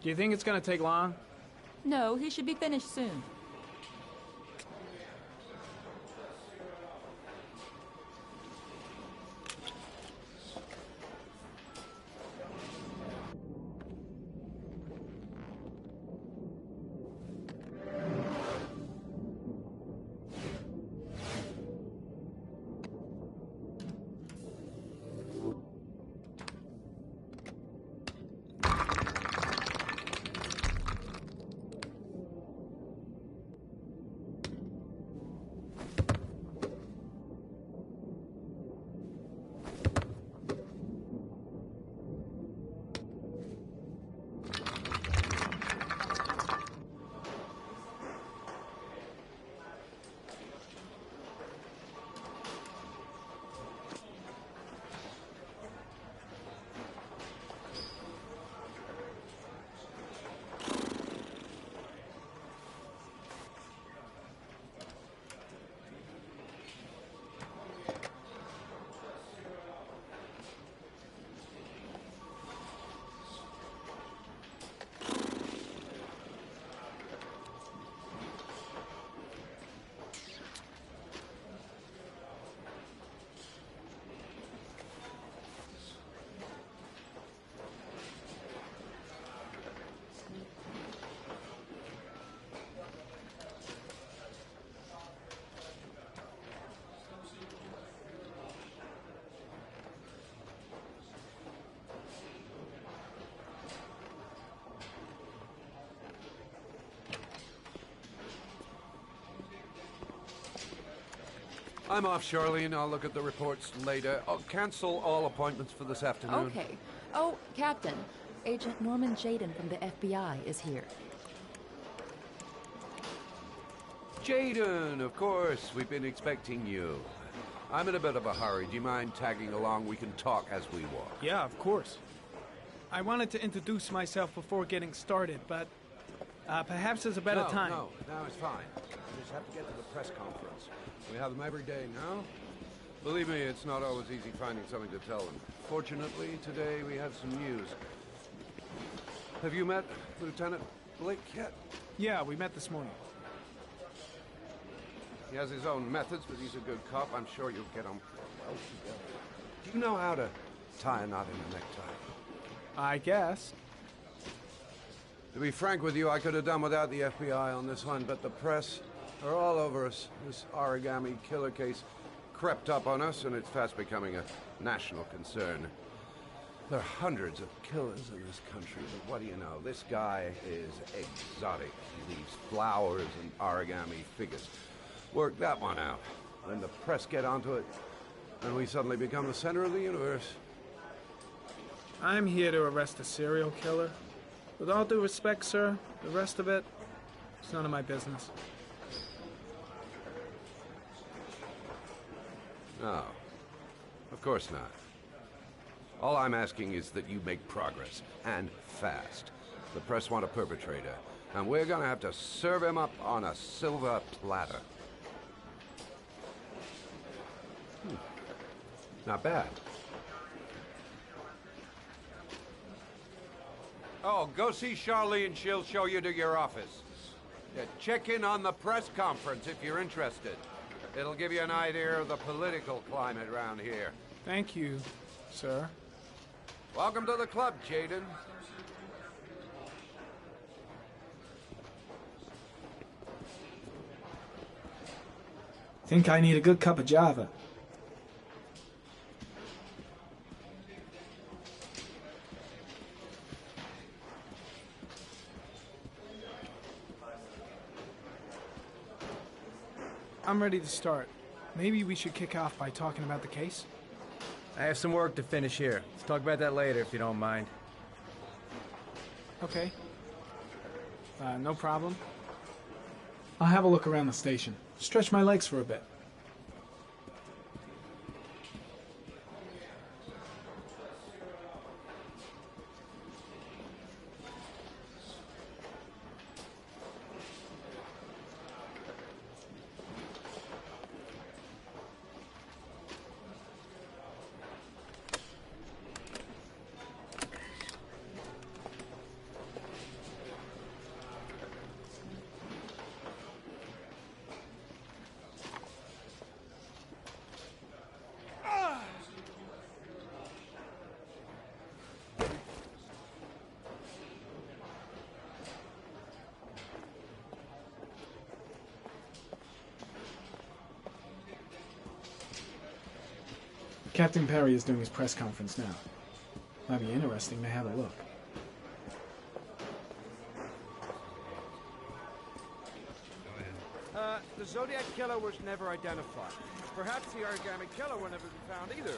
Do you think it's gonna take long? No, he should be finished soon. I'm off, Charlene. I'll look at the reports later. I'll cancel all appointments for this afternoon. Okay. Oh, Captain. Agent Norman Jaden from the FBI is here. Jaden, of course. We've been expecting you. I'm in a bit of a hurry. Do you mind tagging along? We can talk as we walk. Yeah, of course. I wanted to introduce myself before getting started, but perhaps there's a better time. No, it's fine. We just have to get to the press conference. We have them every day now. Believe me, it's not always easy finding something to tell them. Fortunately, today we have some news. Have you met Lieutenant Blake yet? Yeah, we met this morning. He has his own methods, but he's a good cop. I'm sure you'll get on well together. Do you know how to tie a knot in a necktie? I guess. To be frank with you, I could have done without the FBI on this one, but the press are all over us. This origami killer case crept up on us, and it's fast becoming a national concern. There are hundreds of killers in this country, but what do you know? This guy is exotic. He leaves flowers and origami figures. Work that one out. Then the press get onto it, and we suddenly become the center of the universe. I'm here to arrest a serial killer. With all due respect, sir, the rest of it, it's none of my business. No, of course not. All I'm asking is that you make progress, and fast. The press want a perpetrator, and we're gonna have to serve him up on a silver platter. Not bad. Oh, go see Charlene. She'll show you to your office. Yeah, check in on the press conference if you're interested. It'll give you an idea of the political climate around here. Thank you, sir. Welcome to the club, Jaden. Think I need a good cup of Java. I'm ready to start. Maybe we should kick off by talking about the case? I have some work to finish here. Let's talk about that later, if you don't mind. Okay. No problem. I'll have a look around the station. Stretch my legs for a bit. Captain Perry is doing his press conference now. Might be interesting to have a look. The Zodiac Killer was never identified. Perhaps the Origami Killer will never be found either.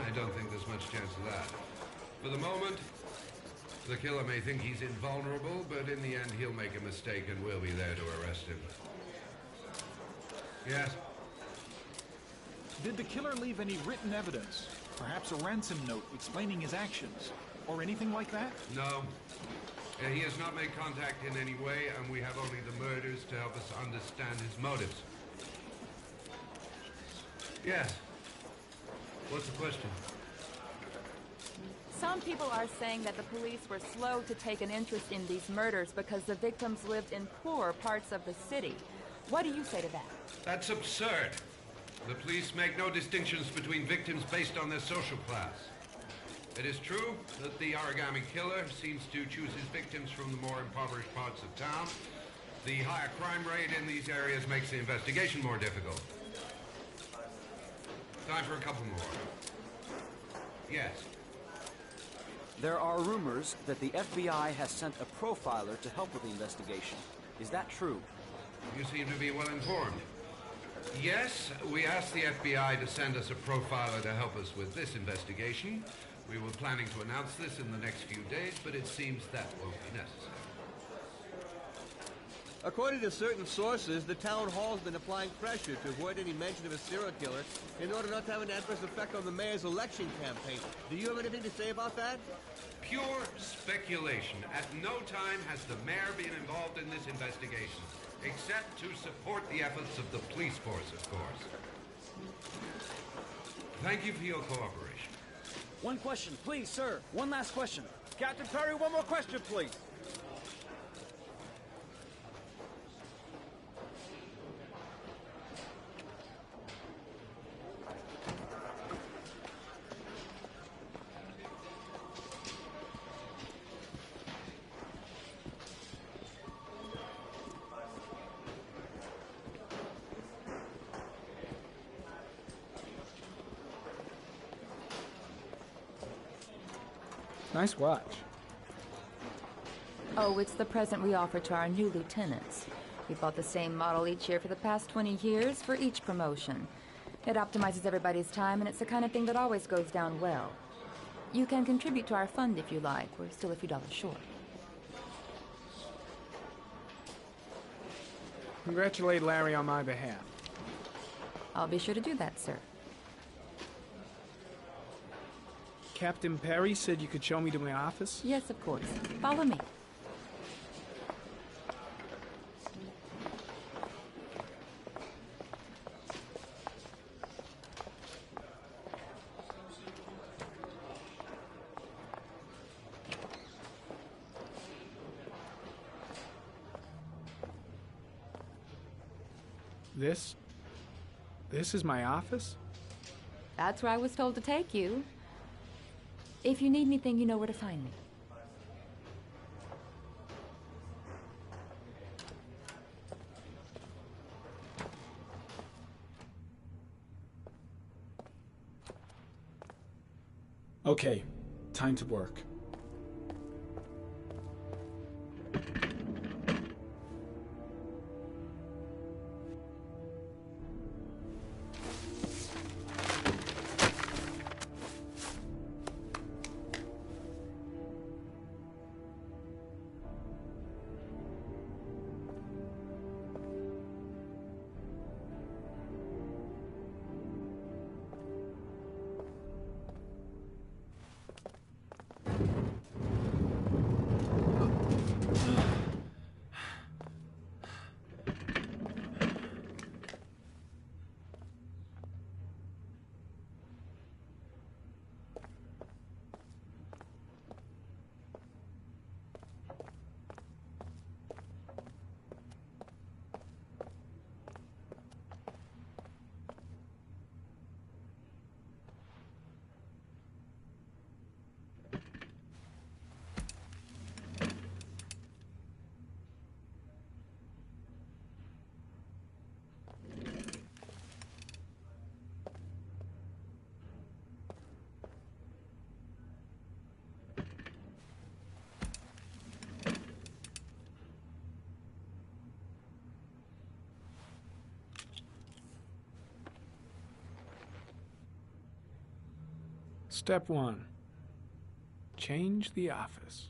I don't think there's much chance of that. For the moment, the killer may think he's invulnerable, but in the end he'll make a mistake and we'll be there to arrest him. Yes? Did the killer leave any written evidence? Perhaps a ransom note explaining his actions? Or anything like that? No. He has not made contact in any way, and we have only the murders to help us understand his motives. Yes. What's the question? Some people are saying that the police were slow to take an interest in these murders because the victims lived in poorer parts of the city. What do you say to that? That's absurd. The police make no distinctions between victims based on their social class. It is true that the Origami Killer seems to choose his victims from the more impoverished parts of town. The higher crime rate in these areas makes the investigation more difficult. Time for a couple more. Yes. There are rumors that the FBI has sent a profiler to help with the investigation. Is that true? You seem to be well informed. Yes, we asked the FBI to send us a profiler to help us with this investigation. We were planning to announce this in the next few days, but it seems that won't be necessary. According to certain sources, the town hall's been applying pressure to avoid any mention of a serial killer in order not to have an adverse effect on the mayor's election campaign. Do you have anything to say about that? Pure speculation. At no time has the mayor been involved in this investigation, except to support the efforts of the police force, of course. Thank you for your cooperation. One question, please, sir. One last question. Captain Perry, one more question, please. Nice watch. Oh, it's the present we offer to our new lieutenants. We bought the same model each year for the past 20 years for each promotion. It optimizes everybody's time, and it's the kind of thing that always goes down well. You can contribute to our fund if you like. We're still a few dollars short. Congratulate Larry on my behalf. I'll be sure to do that, sir. Captain Perry said you could show me to my office? Yes, of course. Follow me. This is my office? That's where I was told to take you. If you need anything, you know where to find me. Okay, time to work. Step 1. Change the office.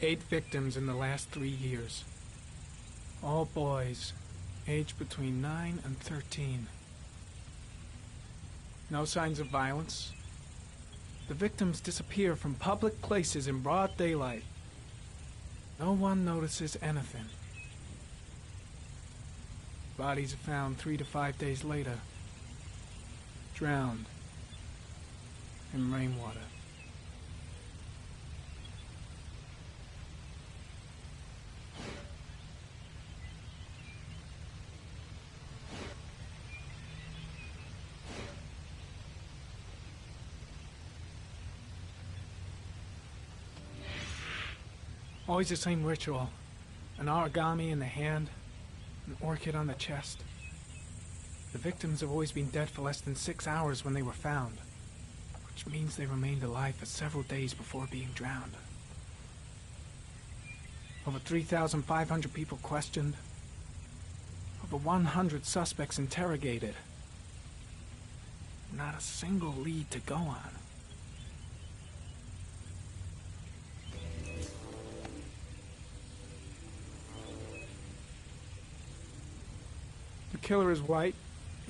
Eight victims in the last 3 years. All boys, aged between 9 and 13. No signs of violence. The victims disappear from public places in broad daylight. No one notices anything. Bodies are found 3 to 5 days later, drowned in rainwater. Always the same ritual. An origami in the hand, an orchid on the chest. The victims have always been dead for less than 6 hours when they were found, which means they remained alive for several days before being drowned. Over 3,500 people questioned. Over 100 suspects interrogated. Not a single lead to go on. The killer is white,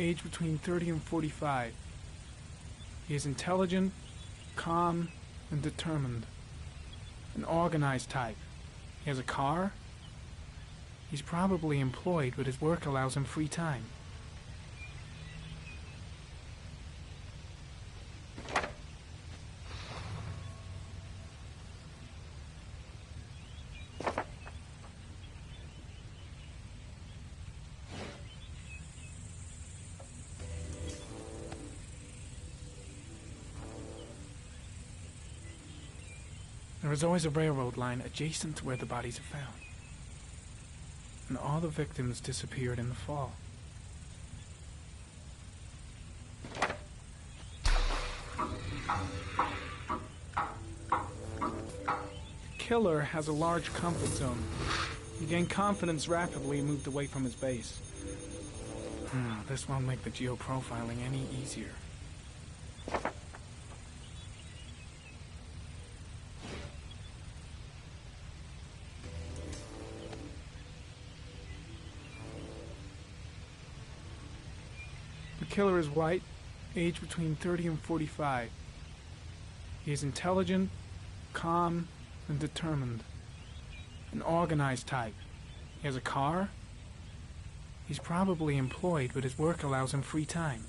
aged between 30 and 45. He is intelligent, calm, and determined. An organized type. He has a car. He's probably employed, but his work allows him free time. There is always a railroad line adjacent to where the bodies are found. And all the victims disappeared in the fall. The killer has a large comfort zone. He gained confidence rapidly and moved away from his base. This won't make the geoprofiling any easier. The killer is white, aged between 30 and 45. He is intelligent, calm, and determined. An organized type. He has a car. He's probably employed, but his work allows him free time.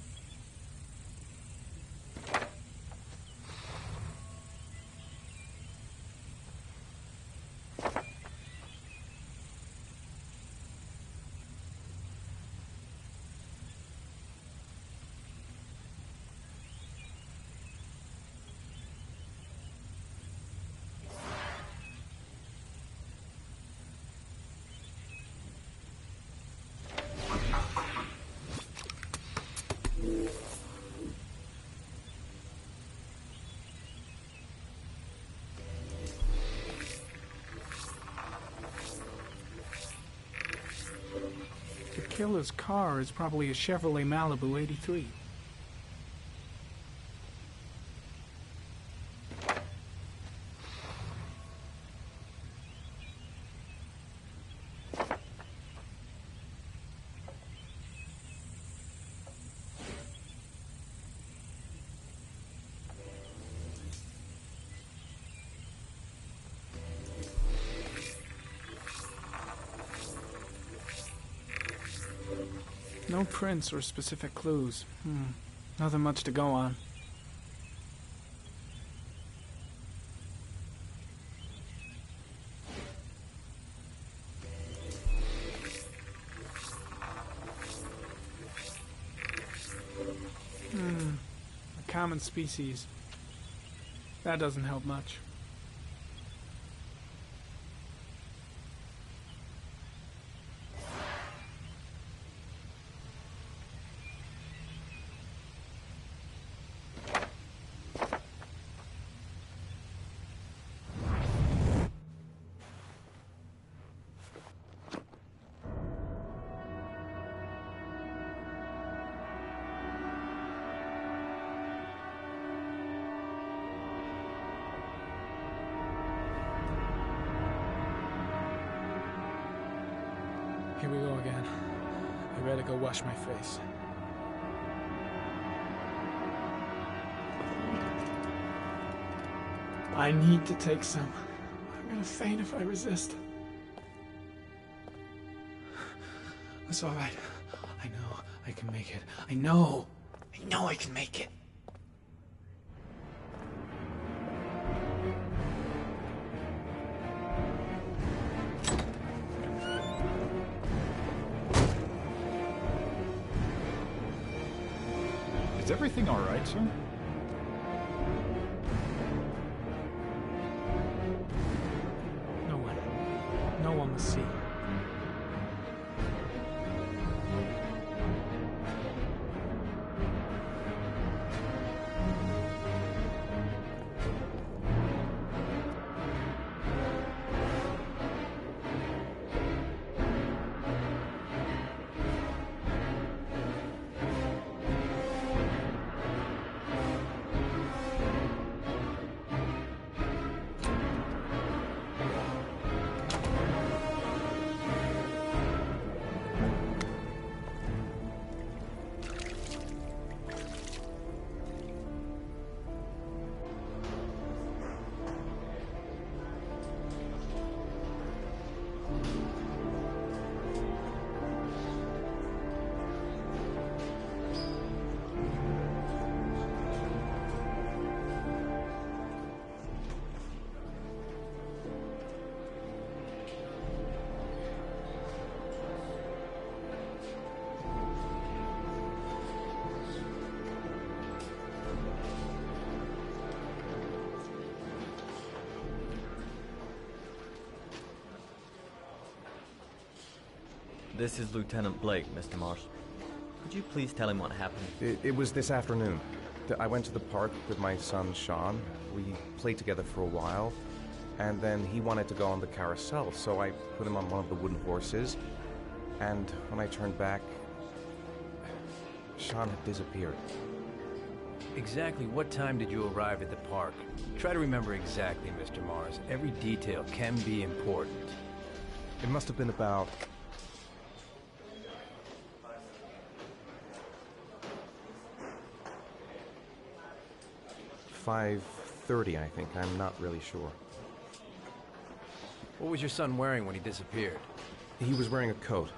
The killer's car is probably a Chevrolet Malibu 83. No prints or specific clues. Nothing much to go on. A common species. That doesn't help much. Here we go again. I better go wash my face. I need to take some. I'm gonna faint if I resist. It's all right. I know I can make it. I know I can make it. Is everything all right, sir? No one will see. This is Lieutenant Blake, Mr. Marsh. Could you please tell him what happened? It was this afternoon. I went to the park with my son, Shawn. We played together for a while, and then he wanted to go on the carousel, so I put him on one of the wooden horses, and when I turned back, Shawn had disappeared. Exactly what time did you arrive at the park? Try to remember exactly, Mr. Mars. Every detail can be important. It must have been about 5:30, I think. I'm not really sure. What was your son wearing when he disappeared? He was wearing a coat.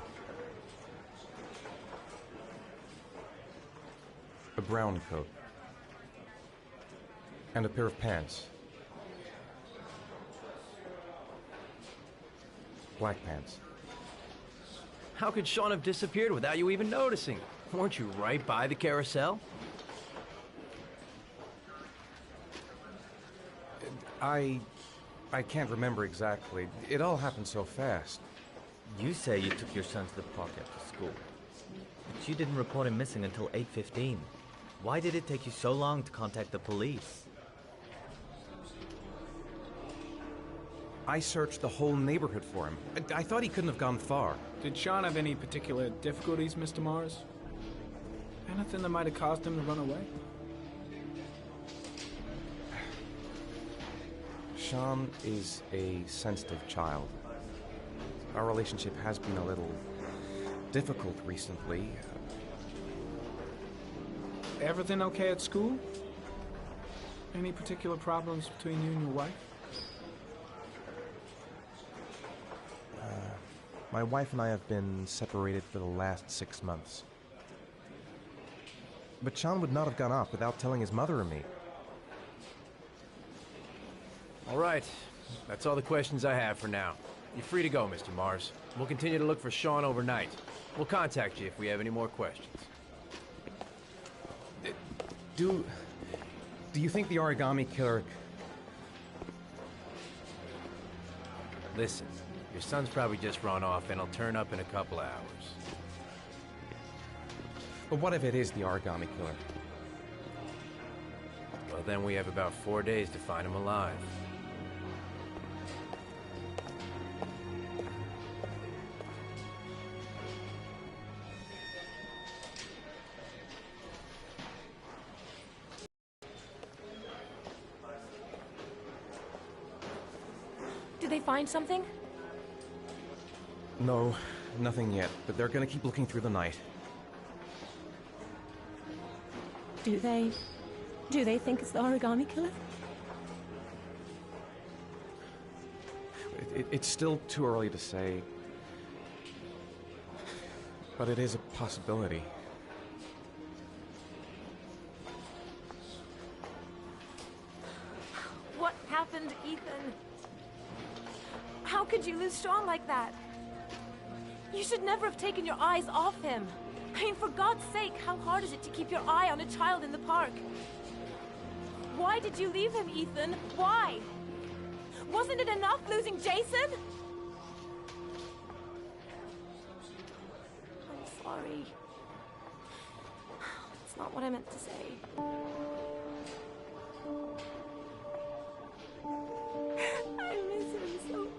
A brown coat. And a pair of pants. Black pants. How could Shawn have disappeared without you even noticing? Weren't you right by the carousel? I can't remember exactly. It all happened so fast. You say you took your son to the park after school, but you didn't report him missing until 8:15. Why did it take you so long to contact the police? I searched the whole neighborhood for him. I thought he couldn't have gone far. Did Shawn have any particular difficulties, Mr. Mars? Anything that might have caused him to run away? Shawn is a sensitive child. Our relationship has been a little difficult recently. Everything okay at school? Any particular problems between you and your wife? My wife and I have been separated for the last 6 months. But Shawn would not have gone off without telling his mother or me. All right. That's all the questions I have for now. You're free to go, Mr. Mars. We'll continue to look for Shawn overnight. We'll contact you if we have any more questions. Do you think the origami killer... Listen, your son's probably just run off and he'll turn up in a couple hours. But what if it is the origami killer? Well, then we have about 4 days to find him alive. Did they find something? No, nothing yet, but they're gonna keep looking through the night. Do they think it's the origami killer? It's still too early to say, but it is a possibility. What happened, Ethan? How could you lose Shawn like that? You should never have taken your eyes off him. I mean, for God's sake, how hard is it to keep your eye on a child in the park? Why did you leave him, Ethan? Why? Wasn't it enough losing Jason? I'm sorry. It's not what I meant to say. I miss him so much.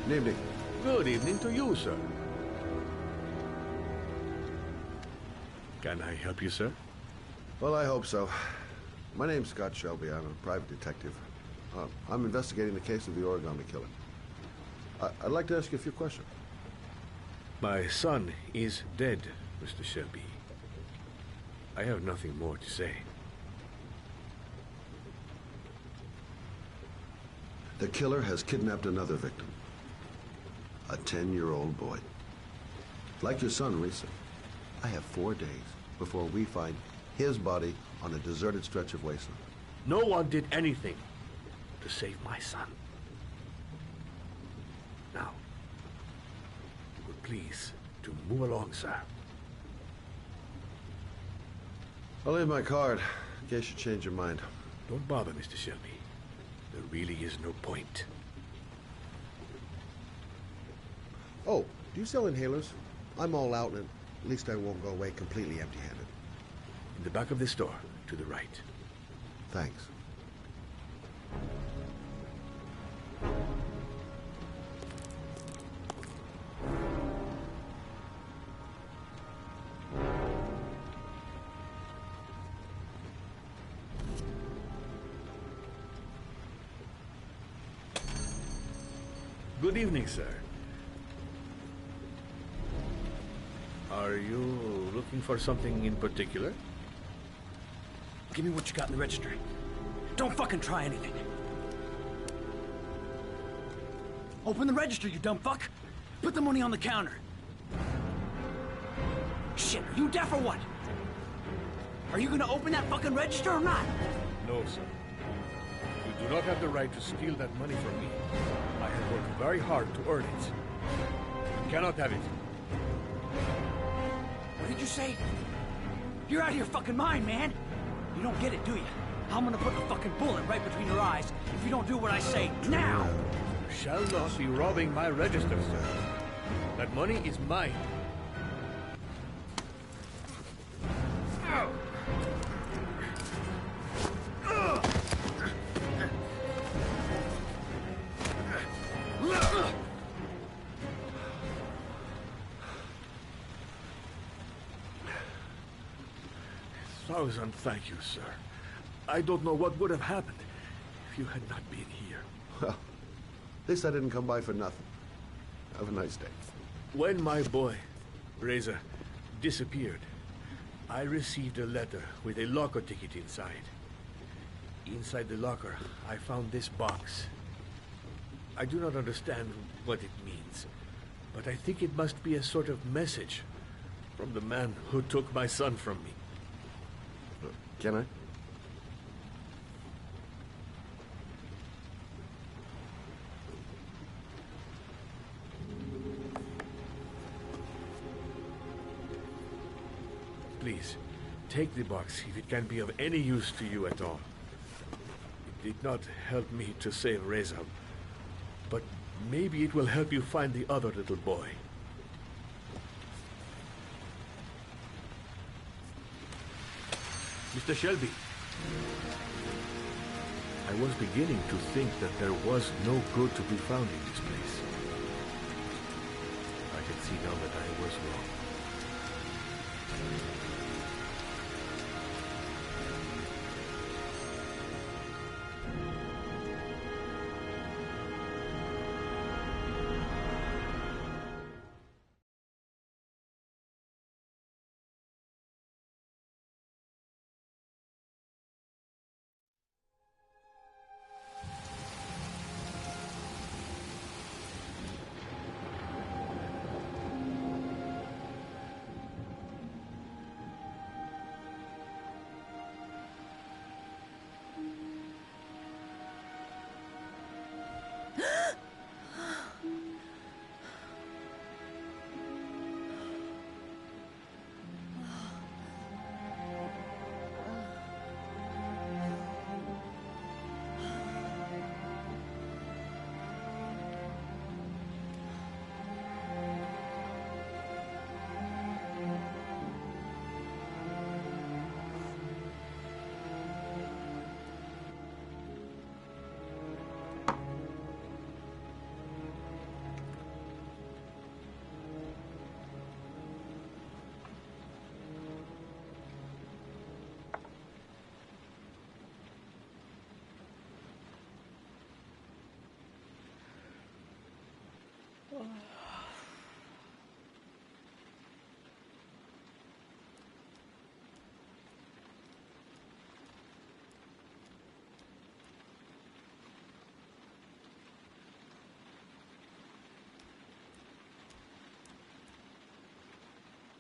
Good evening. Good evening to you, sir. Can I help you, sir? Well, I hope so. My name's Scott Shelby. I'm a private detective. I'm investigating the case of the origami killer. I'd like to ask you a few questions. My son is dead, Mr. Shelby. I have nothing more to say. The killer has kidnapped another victim. A 10-year-old boy. Like your son, Risa, I have 4 days before we find his body on a deserted stretch of wasteland. No one did anything to save my son. Now, you would please to move along, sir. I'll leave my card in case you change your mind. Don't bother, Mr. Shelby. There really is no point. Oh, do you sell inhalers? I'm all out, and at least I won't go away completely empty-handed. In the back of the store, to the right. Thanks. Good evening, sir. Are you looking for something in particular? Give me what you got in the register. Don't fucking try anything. Open the register, you dumb fuck. Put the money on the counter. Shit, are you deaf or what? Are you gonna open that fucking register or not? No, sir. You do not have the right to steal that money from me. I have worked very hard to earn it. You cannot have it. What did you say? You're out of your fucking mind, man. You don't get it, do you? I'm gonna put a fucking bullet right between your eyes if you don't do what I say now! You shall not be robbing my register, sir. That money is mine. Thousand thank you, sir. I don't know what would have happened if you had not been here. Well, at least I didn't come by for nothing. Have a nice day. When my boy, Reza, disappeared, I received a letter with a locker ticket inside. Inside the locker, I found this box. I do not understand what it means, but I think it must be a sort of message from the man who took my son from me. Can I? Please, take the box if it can be of any use to you at all. It did not help me to save Reza, but maybe it will help you find the other little boy. Mr. Shelby, I was beginning to think that there was no good to be found in this place. I can see now that I was wrong.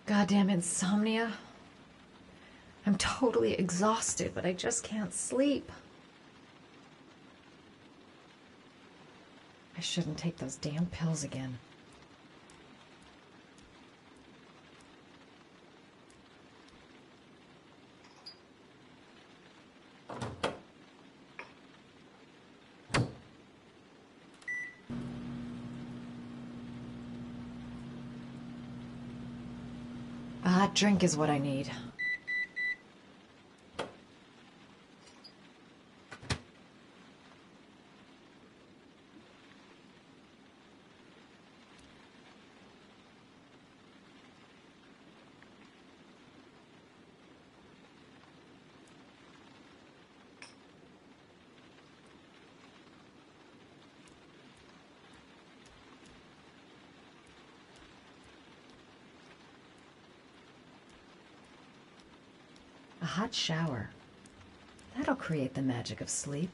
Goddamn insomnia. I'm totally exhausted, but I just can't sleep. I shouldn't take those damn pills again. A hot drink is what I need. A hot shower. That'll create the magic of sleep.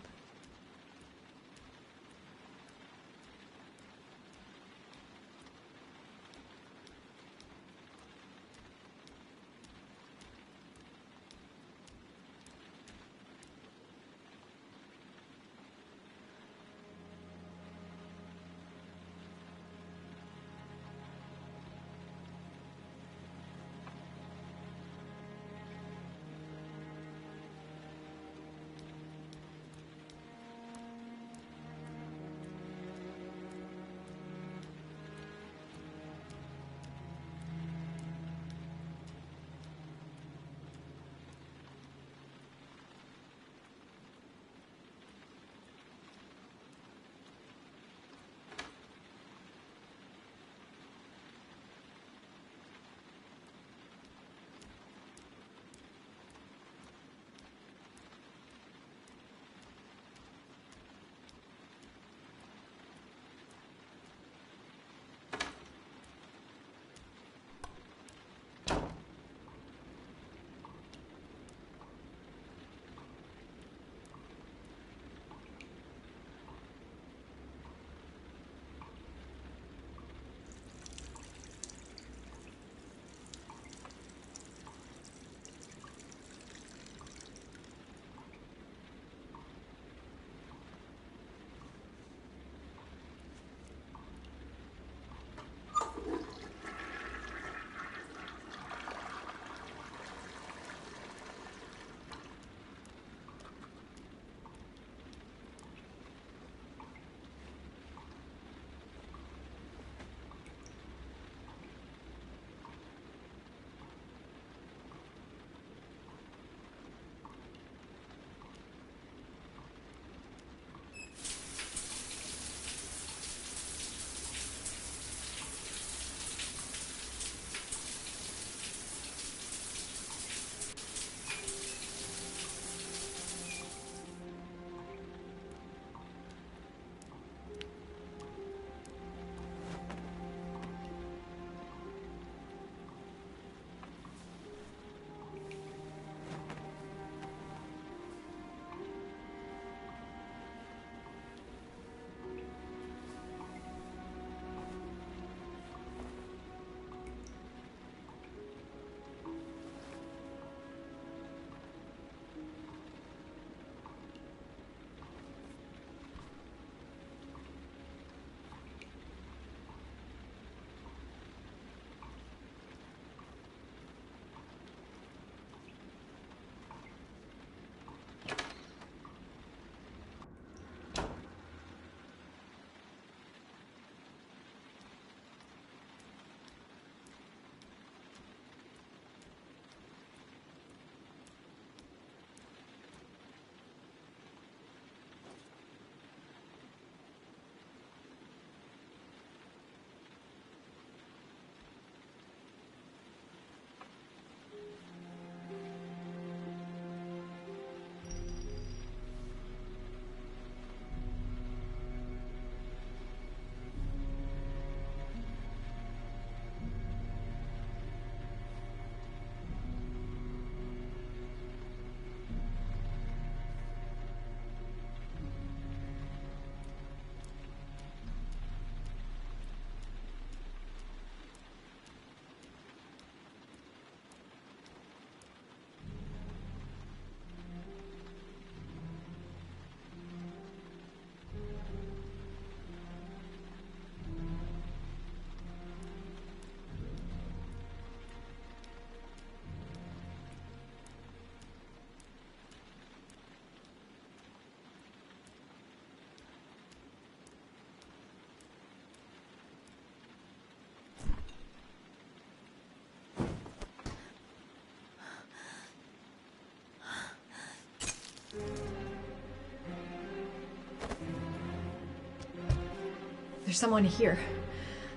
There's someone here.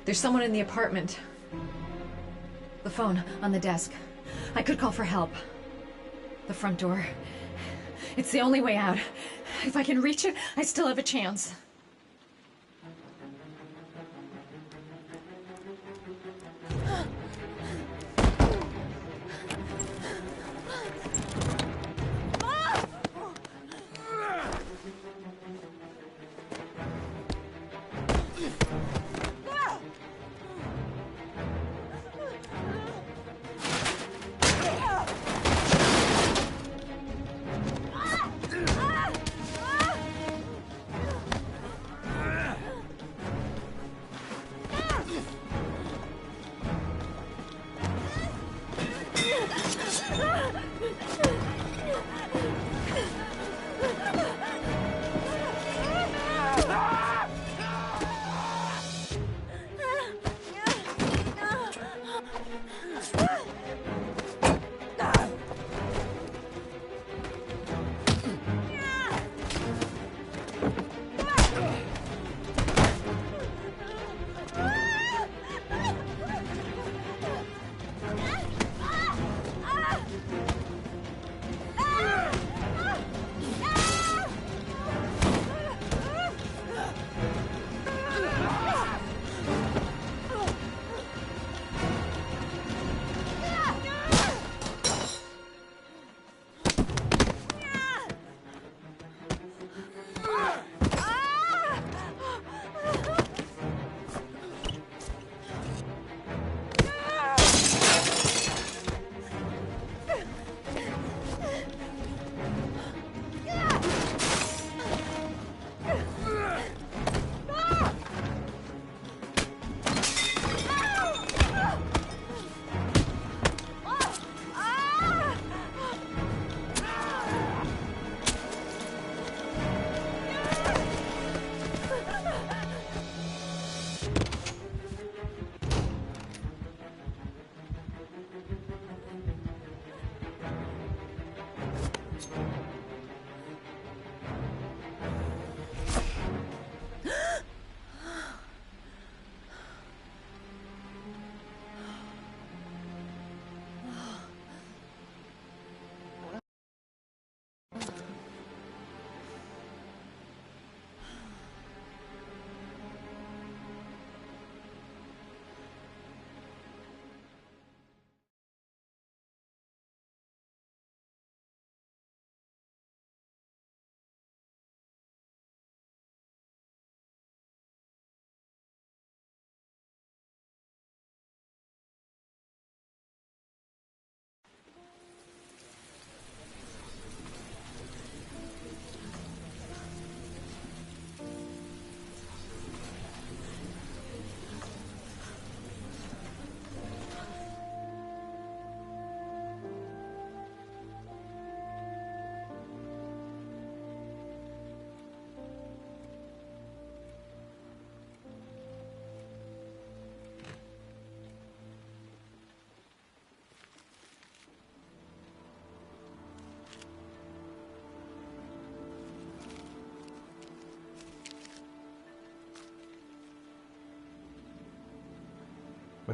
There's someone in the apartment. The phone on the desk. I could call for help. The front door. It's the only way out. If I can reach it, I still have a chance.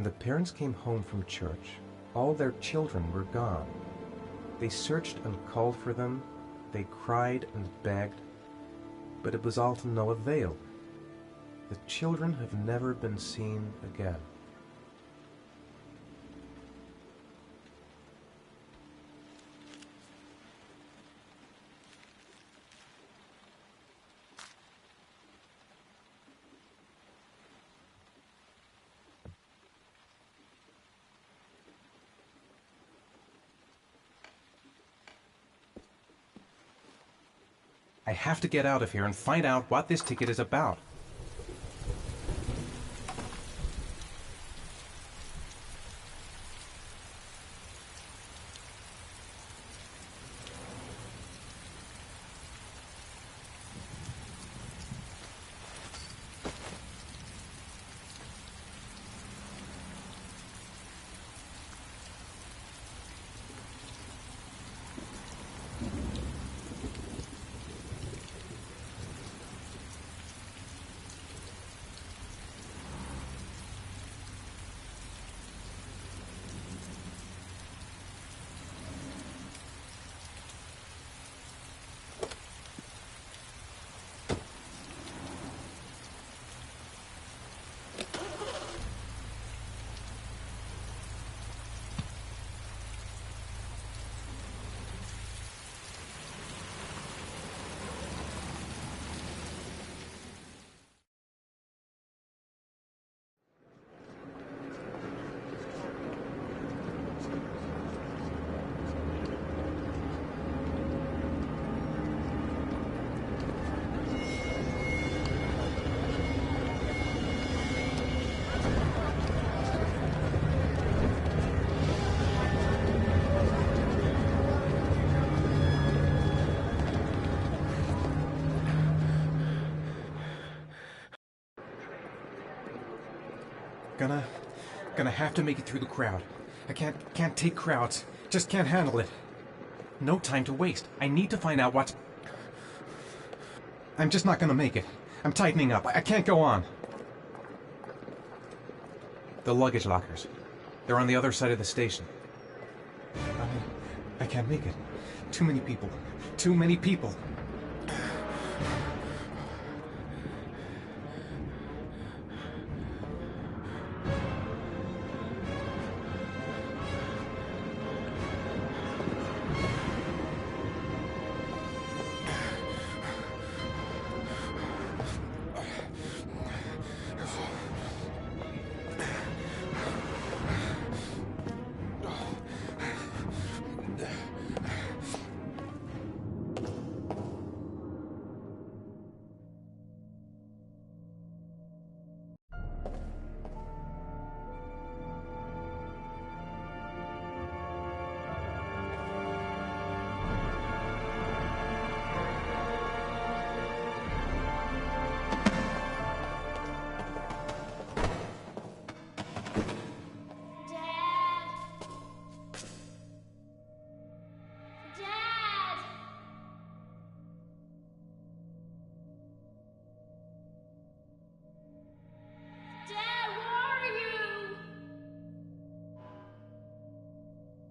When the parents came home from church, all their children were gone. They searched and called for them, they cried and begged, but it was all to no avail. The children have never been seen again. I have to get out of here and find out what this ticket is about. Gonna have to make it through the crowd. I can't take crowds. Just can't handle it. No time to waste. I need to find out what's... I'm just not gonna make it. I'm tightening up. I can't go on. The luggage lockers. They're on the other side of the station. I can't make it. Too many people. Too many people.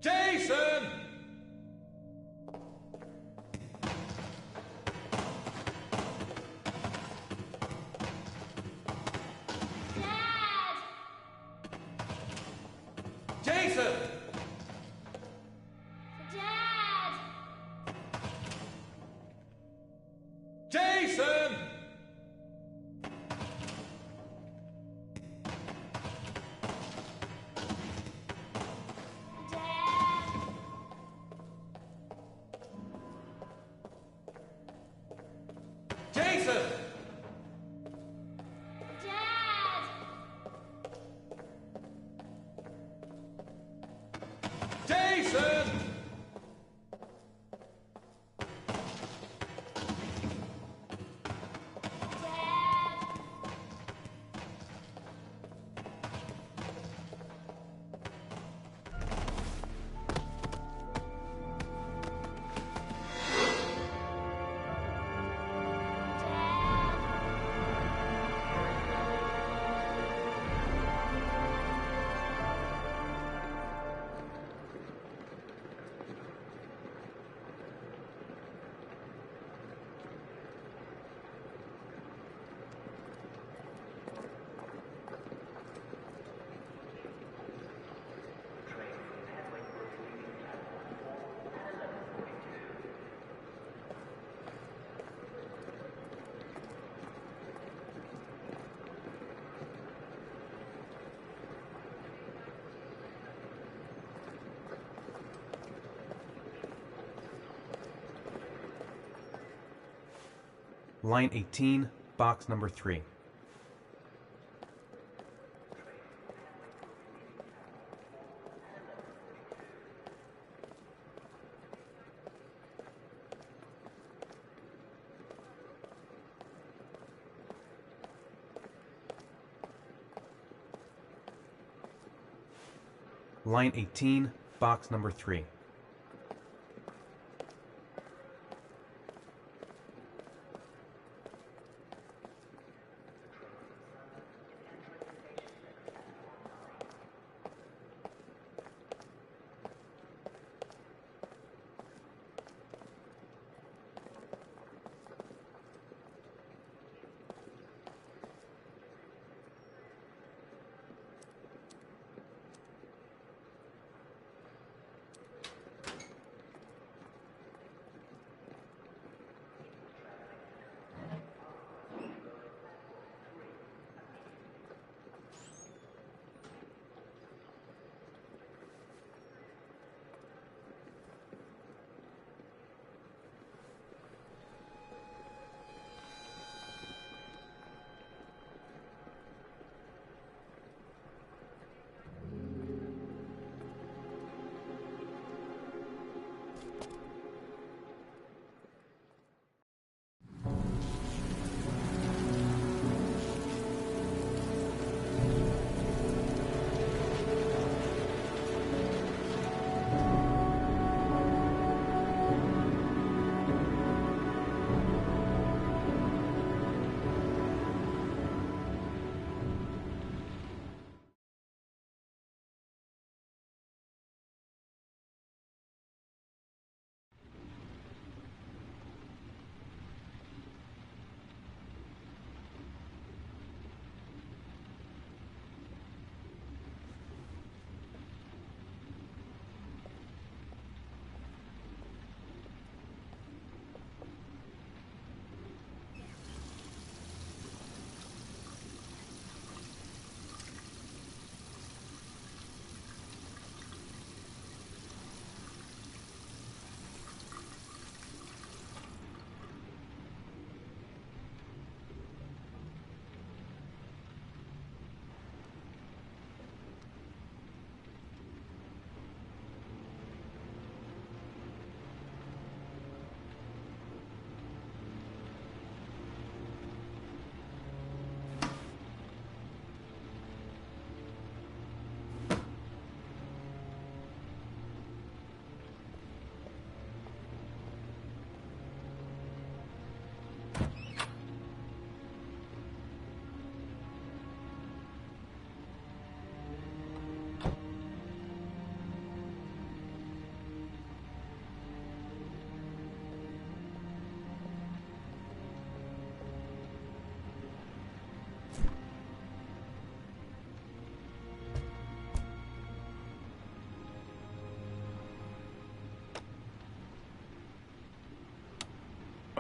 Jason! Jason! Dad! Jason! Jason! Jason! Line 18, box number 3. Line 18, box number 3.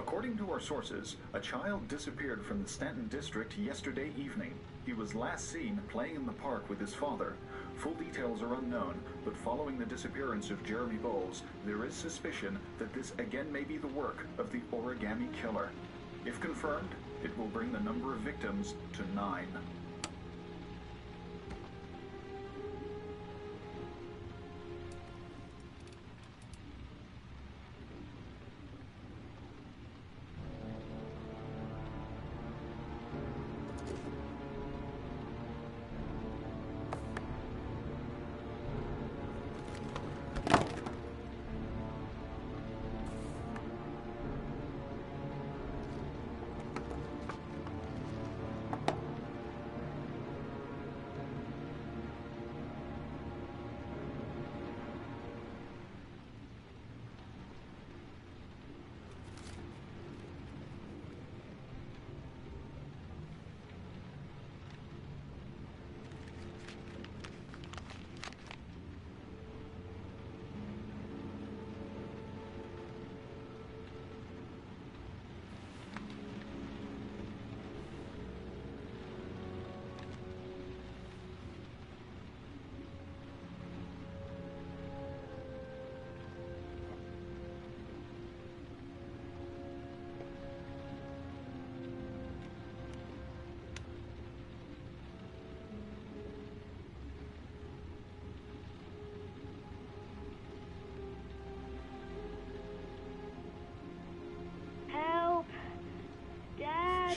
According to our sources, a child disappeared from the Stanton district yesterday evening. He was last seen playing in the park with his father. Full details are unknown, but following the disappearance of Jeremy Bowles, there is suspicion that this again may be the work of the Origami Killer. If confirmed, it will bring the number of victims to 9.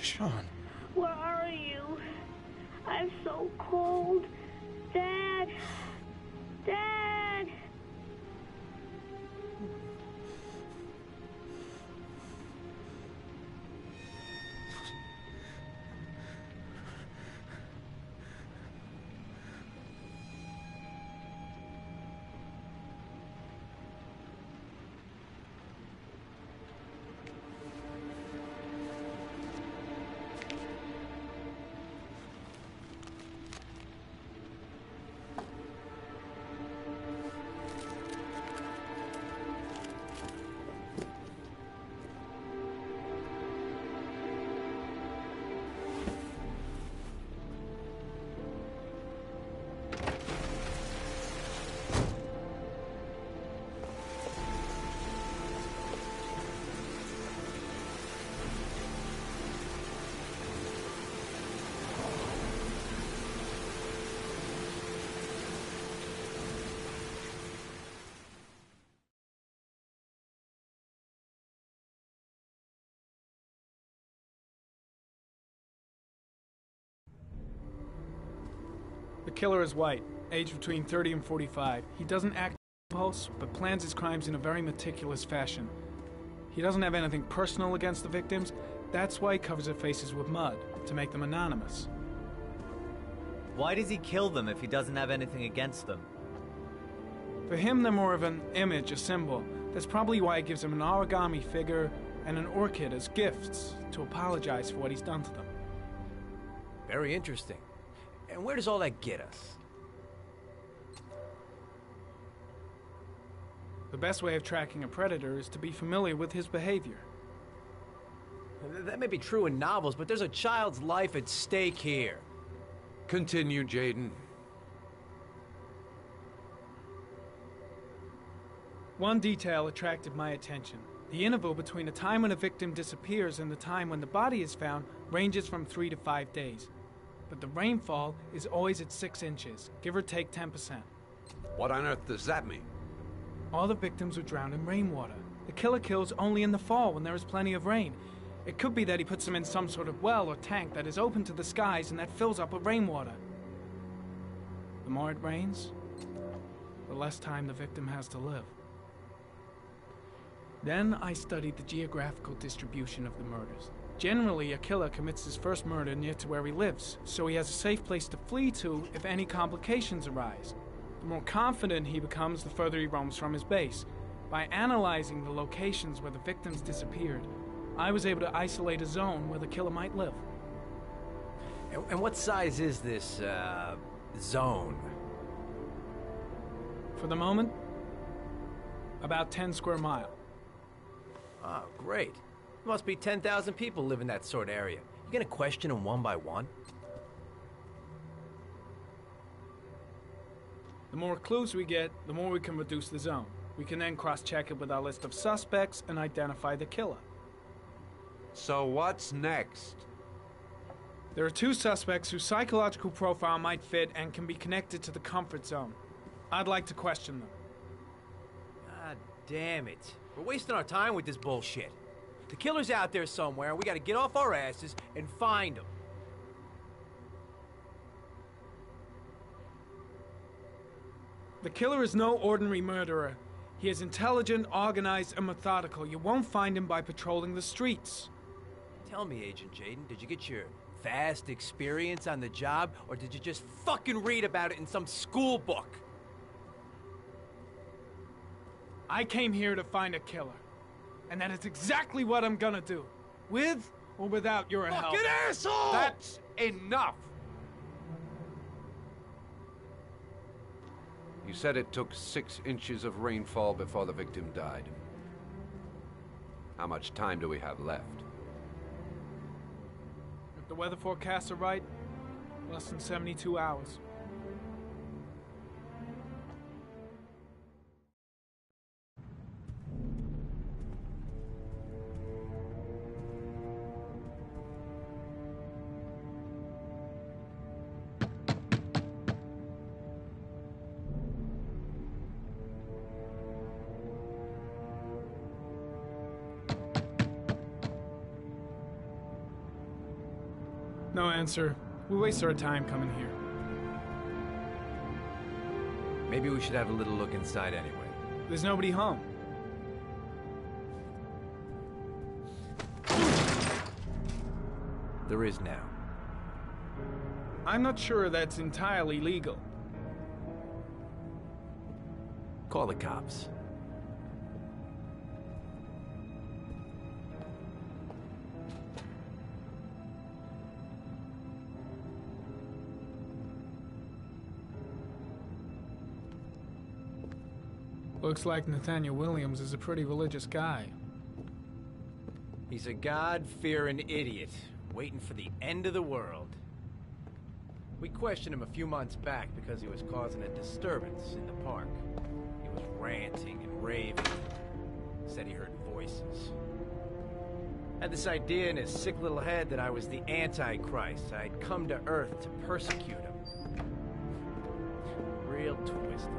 Shawn. Where are you? I'm so cold. Dad! Dad! The killer is white, aged between 30 and 45. He doesn't act on impulse, but plans his crimes in a very meticulous fashion. He doesn't have anything personal against the victims. That's why he covers their faces with mud, to make them anonymous. Why does he kill them if he doesn't have anything against them? For him, they're more of an image, a symbol. That's probably why he gives them an origami figure and an orchid as gifts to apologize for what he's done to them. Very interesting. And where does all that get us? The best way of tracking a predator is to be familiar with his behavior. That may be true in novels, but there's a child's life at stake here. Continue, Jaden. One detail attracted my attention. The interval between the time when a victim disappears and the time when the body is found ranges from 3 to 5 days. But the rainfall is always at 6 inches, give or take 10%. What on earth does that mean? All the victims were drowned in rainwater. The killer kills only in the fall when there is plenty of rain. It could be that he puts them in some sort of well or tank that is open to the skies and that fills up with rainwater. The more it rains, the less time the victim has to live. Then I studied the geographical distribution of the murders. Generally, a killer commits his first murder near to where he lives, so he has a safe place to flee to if any complications arise. The more confident he becomes, the further he roams from his base. By analyzing the locations where the victims disappeared, I was able to isolate a zone where the killer might live. And what size is this, zone? For the moment, about 10 square miles. Oh, great. Must be 10,000 people live in that sort of area. You gonna question them one by one? The more clues we get, the more we can reduce the zone. We can then cross-check it with our list of suspects and identify the killer. So what's next? There are 2 suspects whose psychological profile might fit and can be connected to the comfort zone. I'd like to question them. God damn it. We're wasting our time with this bullshit. The killer's out there somewhere, and we gotta get off our asses and find him. The killer is no ordinary murderer. He is intelligent, organized, and methodical. You won't find him by patrolling the streets. Tell me, Agent Jaden, did you get your vast experience on the job, or did you just fucking read about it in some school book? I came here to find a killer. And that is exactly what I'm gonna do. With or without your help. Fucking asshole! That's enough! You said it took 6 inches of rainfall before the victim died. How much time do we have left? If the weather forecasts are right, less than 72 hours. No answer. We waste our time coming here. Maybe we should have a little look inside anyway. There's nobody home. There is now. I'm not sure that's entirely legal. Call the cops. Looks like Nathaniel Williams is a pretty religious guy. He's a God-fearing idiot, waiting for the end of the world. We questioned him a few months back because he was causing a disturbance in the park. He was ranting and raving. Said he heard voices. Had this idea in his sick little head that I was the Antichrist. I'd come to Earth to persecute him. Real twisted.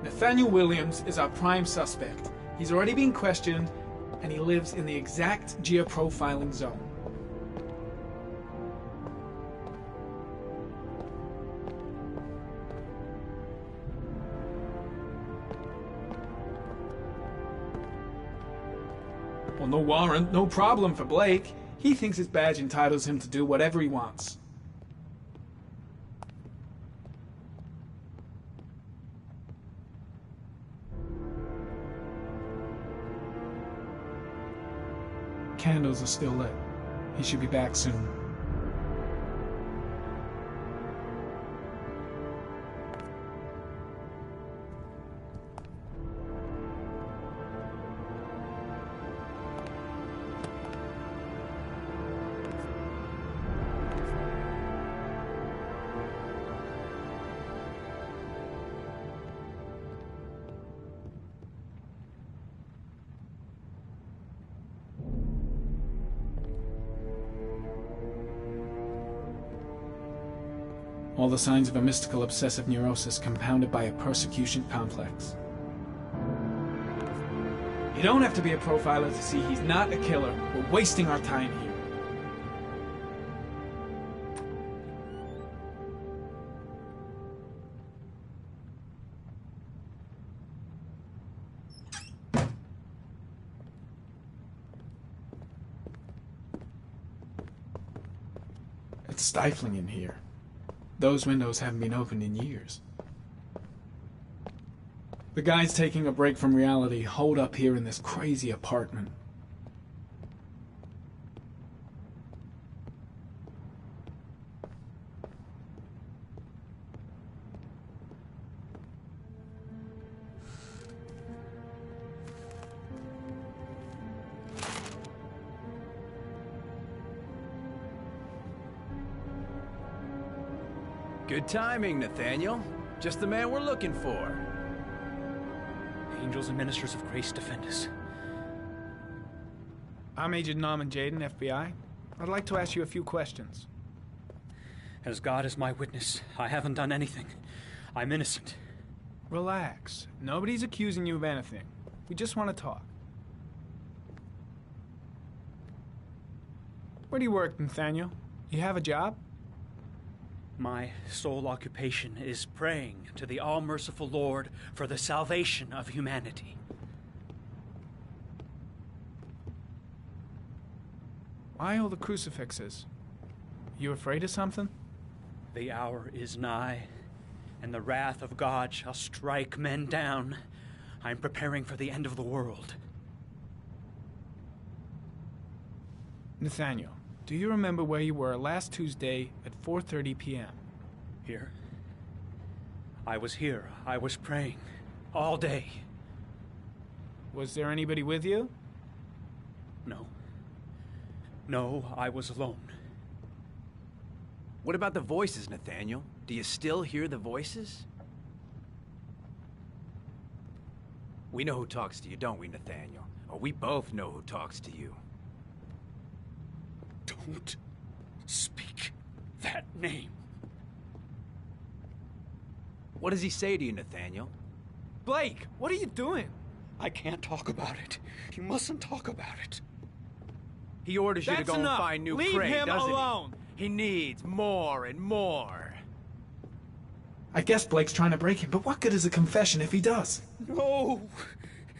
Nathaniel Williams is our prime suspect. He's already been questioned, and he lives in the exact geoprofiling zone. Well, no warrant, no problem for Blake. He thinks his badge entitles him to do whatever he wants. Candles are still lit. He should be back soon. All the signs of a mystical obsessive neurosis compounded by a persecution complex. You don't have to be a profiler to see he's not a killer. We're wasting our time here. It's stifling in here. Those windows haven't been opened in years. The guys taking a break from reality holed up here in this crazy apartment. Good timing, Nathaniel. Just the man we're looking for. Angels and ministers of grace defend us. I'm Agent Norman Jaden, FBI. I'd like to ask you a few questions. As God is my witness, I haven't done anything. I'm innocent. Relax. Nobody's accusing you of anything. We just want to talk. Where do you work, Nathaniel? You have a job? My sole occupation is praying to the all-merciful Lord for the salvation of humanity. Why all the crucifixes? You afraid of something? The hour is nigh, and the wrath of God shall strike men down. I'm preparing for the end of the world. Nathaniel, do you remember where you were last Tuesday at 4:30 p.m.? Here? I was here. I was praying. All day. Was there anybody with you? No. No, I was alone. What about the voices, Nathaniel? Do you still hear the voices? We know who talks to you, don't we, Nathaniel? Or we both know who talks to you. Don't speak that name. What does he say to you, Nathaniel? Blake, what are you doing? I can't talk about it. You mustn't talk about it. He orders you to go and find new prey, Leave him doesn't alone. He needs more and more. I guess Blake's trying to break him, but what good is a confession if he does? No!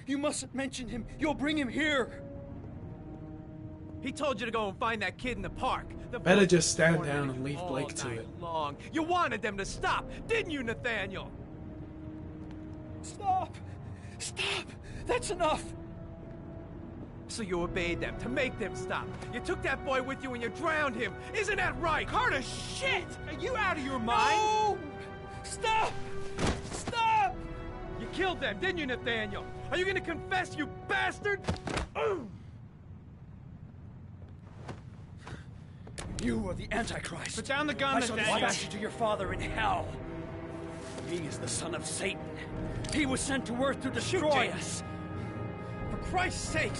You mustn't mention him. You'll bring him here. He told you to go and find that kid in the park. Better just stand down and leave Blake to it. Long. You wanted them to stop, didn't you, Nathaniel? Stop! Stop! That's enough! So you obeyed them to make them stop. You took that boy with you and you drowned him. Isn't that right? Carter, shit! Are you out of your mind? No! Stop! Stop! You killed them, didn't you, Nathaniel? Are you gonna confess, you bastard? You are the Antichrist. Put down the gun, I shall Nathaniel. dispatch you to your father in hell. He is the son of Satan. He was sent to earth to destroy us. For Christ's sake,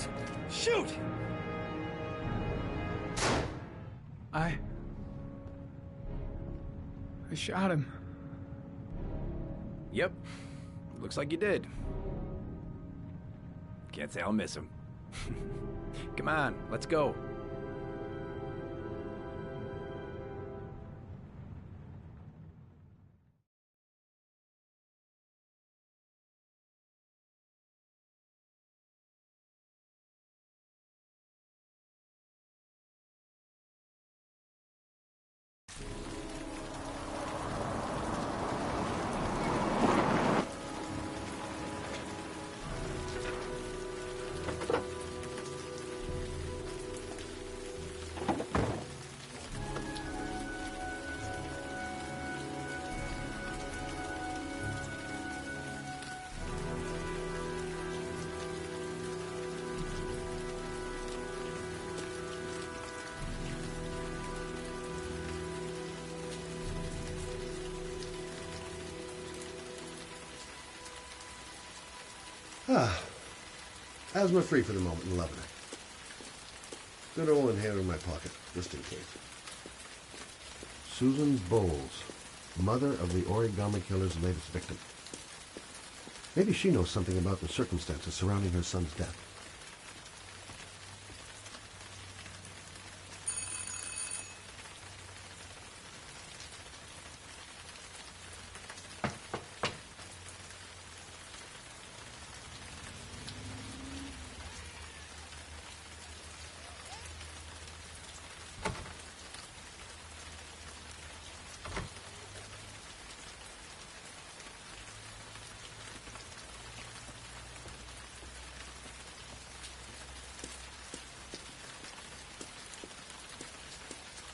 shoot! I shot him. Yep. Looks like you did. Can't say I'll miss him. Come on, let's go. Asthma free for the moment and loving it. Good old inhaler in my pocket, just in case. Susan Bowles, mother of the origami killer's latest victim. Maybe she knows something about the circumstances surrounding her son's death.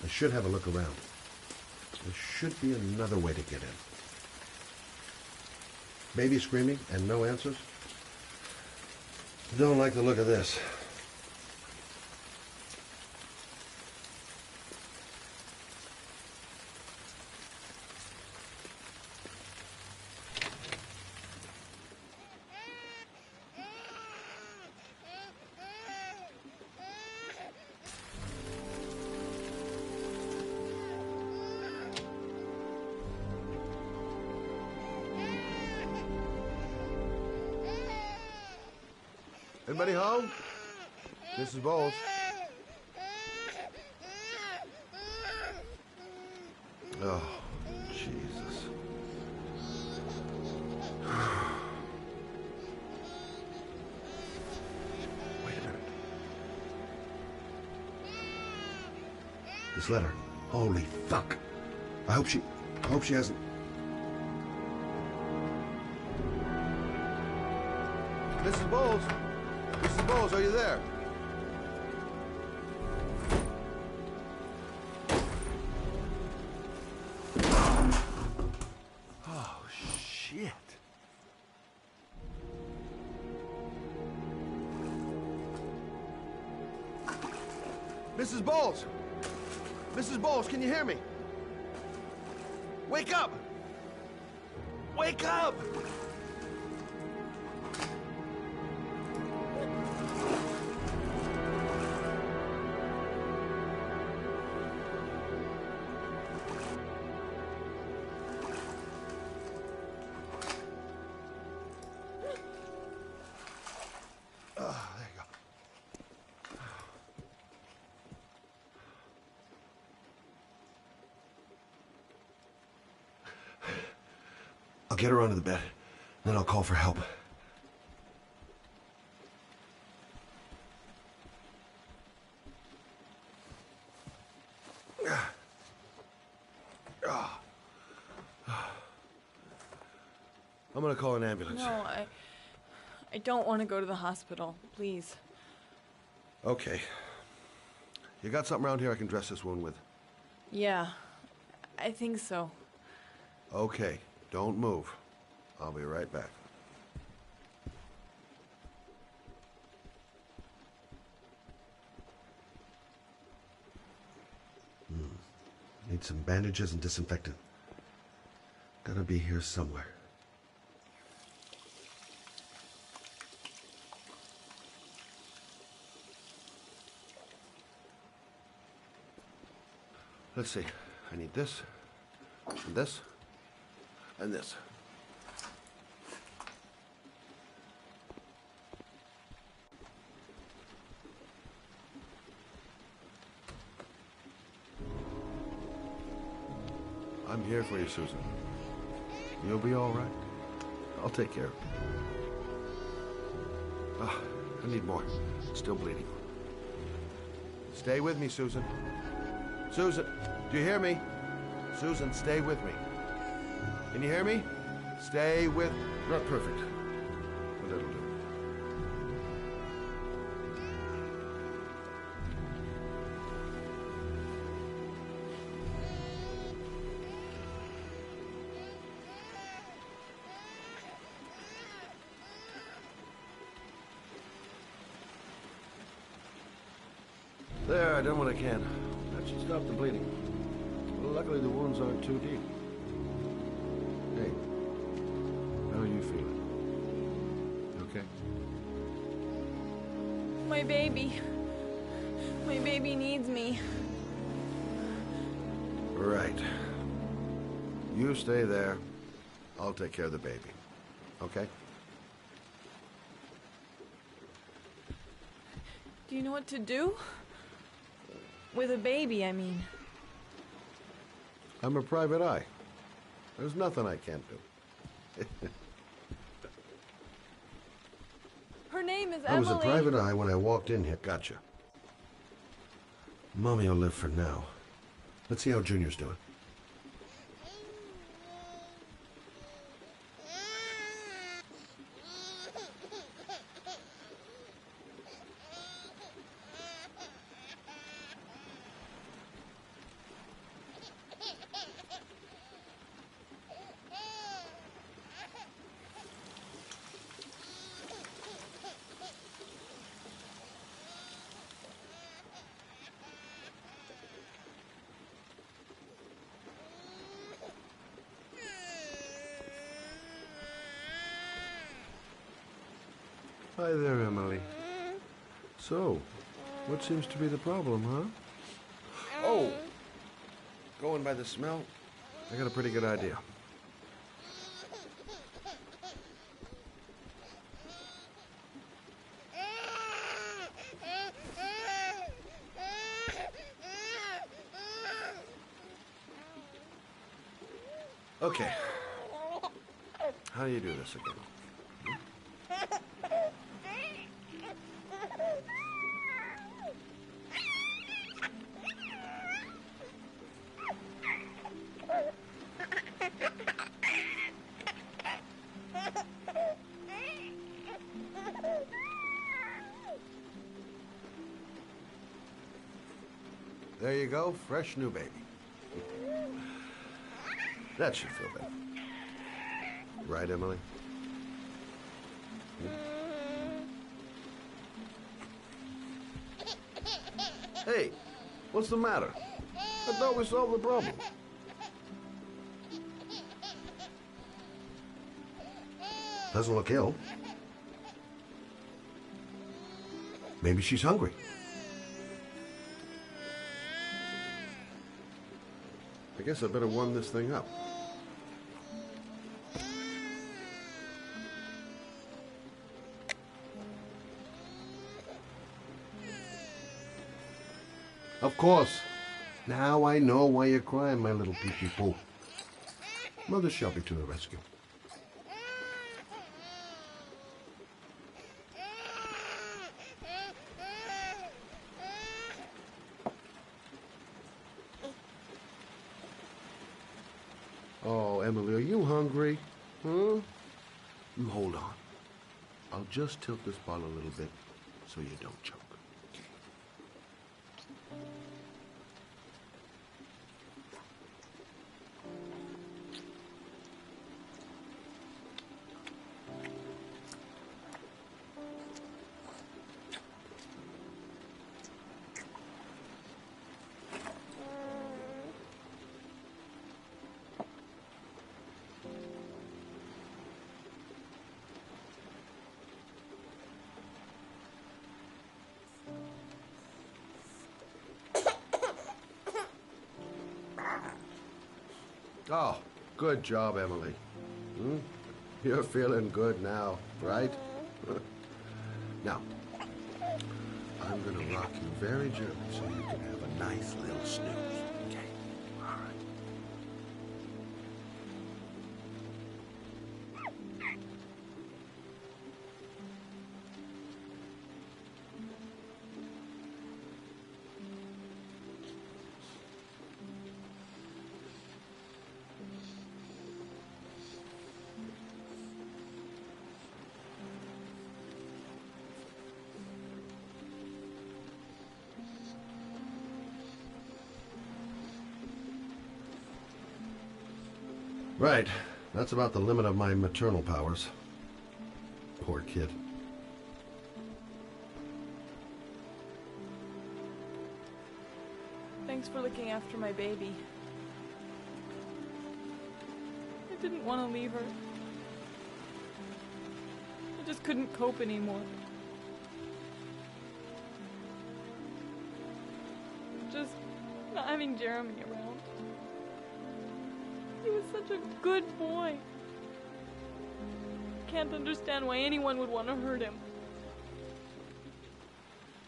I should have a look around. There should be another way to get in. Baby screaming and no answers? Don't like the look of this. Anybody home? Mrs. Bowles. Oh, Jesus. Wait a minute. This letter. Holy fuck. I hope she hasn't... Mrs. Bowles? Mrs. Bowles, are you there? Oh, shit. Mrs. Bowles! Mrs. Bowles, can you hear me? Wake up! Wake up! There you go. I'll get her onto the bed, then I'll call for help. I'm gonna call an ambulance. No, I don't want to go to the hospital, please. Okay. You got something around here I can dress this wound with? Yeah, I think so. Okay, don't move. I'll be right back. Need some bandages and disinfectant. Gotta be here somewhere. Let's see. I need this, and this, and this. I'm here for you, Susan. You'll be all right. I'll take care of you. Ah, I need more. Still bleeding. Stay with me, Susan. Susan, do you hear me? Susan, stay with me. Can you hear me? Stay with... Not perfect, but it'll do. There, I done what I can. That should stop the bleeding. Well, luckily the wounds aren't too deep. Hey, how are you feeling? You okay? My baby. My baby needs me. Right. You stay there. I'll take care of the baby. Okay? Do you know what to do? With a baby, I mean. I'm a private eye. There's nothing I can't do. Her name is I was a Emily. private eye when I walked in here. Gotcha. Mommy will live for now. Let's see how Junior's doing. Hi there, Emily. So, what seems to be the problem, huh? Oh! Going by the smell, I got a pretty good idea. Okay. How do you do this again? There you go, fresh new baby. That should feel better. Right, Emily? Hey, what's the matter? I thought we solved the problem. Doesn't look ill. Maybe she's hungry. I guess I better warm this thing up. Of course. Now I know why you're crying, my little pee-pee-poo. Mother Shelby to the rescue. Oh, Emily, are you hungry? Huh? Hold on. I'll just tilt this bottle a little bit so you don't choke. Oh, good job, Emily. You're feeling good now, right? Now, I'm gonna rock you very gently so you can have a nice little snooze. Okay? All right. Right. That's about the limit of my maternal powers. Poor kid. Thanks for looking after my baby. I didn't want to leave her. I just couldn't cope anymore. Just not having Jeremy around. He was such a good boy. Can't understand why anyone would want to hurt him.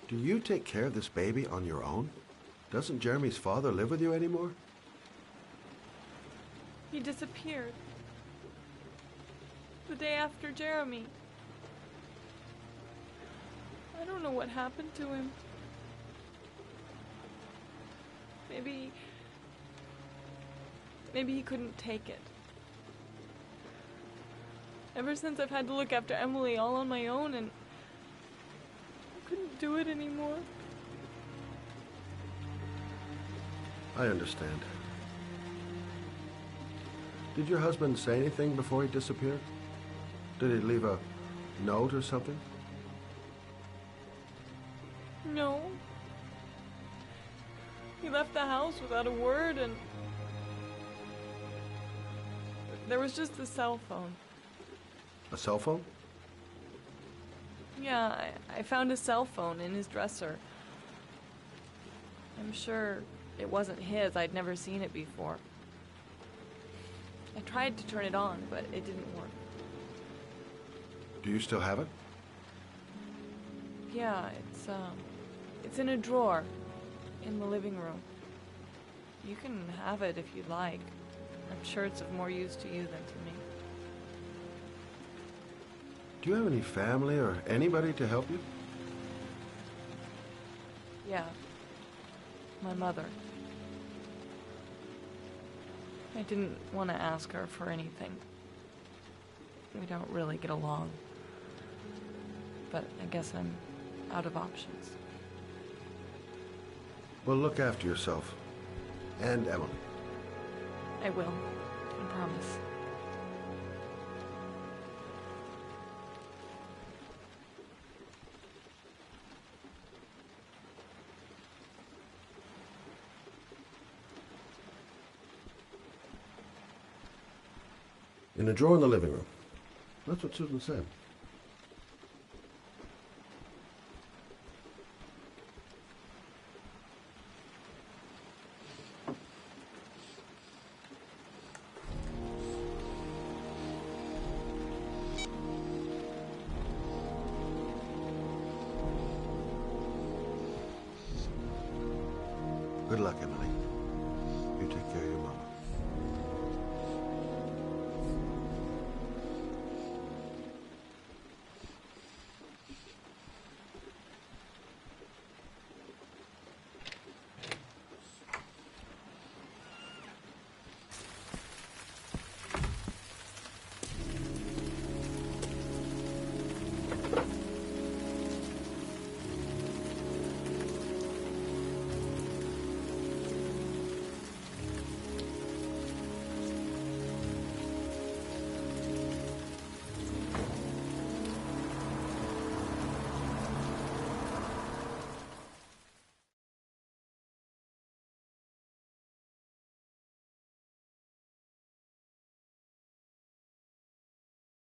Do you take care of this baby on your own? Doesn't Jeremy's father live with you anymore? He disappeared. The day after Jeremy. I don't know what happened to him. Maybe he couldn't take it. Ever since I've had to look after Emily all on my own, and I couldn't do it anymore. I understand. Did your husband say anything before he disappeared? Did he leave a note or something? No. He left the house without a word, and there was just a cell phone. A cell phone? Yeah, I found a cell phone in his dresser. I'm sure it wasn't his. I'd never seen it before. I tried to turn it on, but it didn't work. Do you still have it? Yeah, it's in a drawer in the living room. You can have it if you'd like. I'm sure it's of more use to you than to me. Do you have any family or anybody to help you? Yeah. My mother. I didn't want to ask her for anything. We don't really get along. But I guess I'm out of options. Well, look after yourself. And Emily. I will. I promise. In a drawer in the living room. That's what Susan said. Good luck, Emily. You take care of your mama.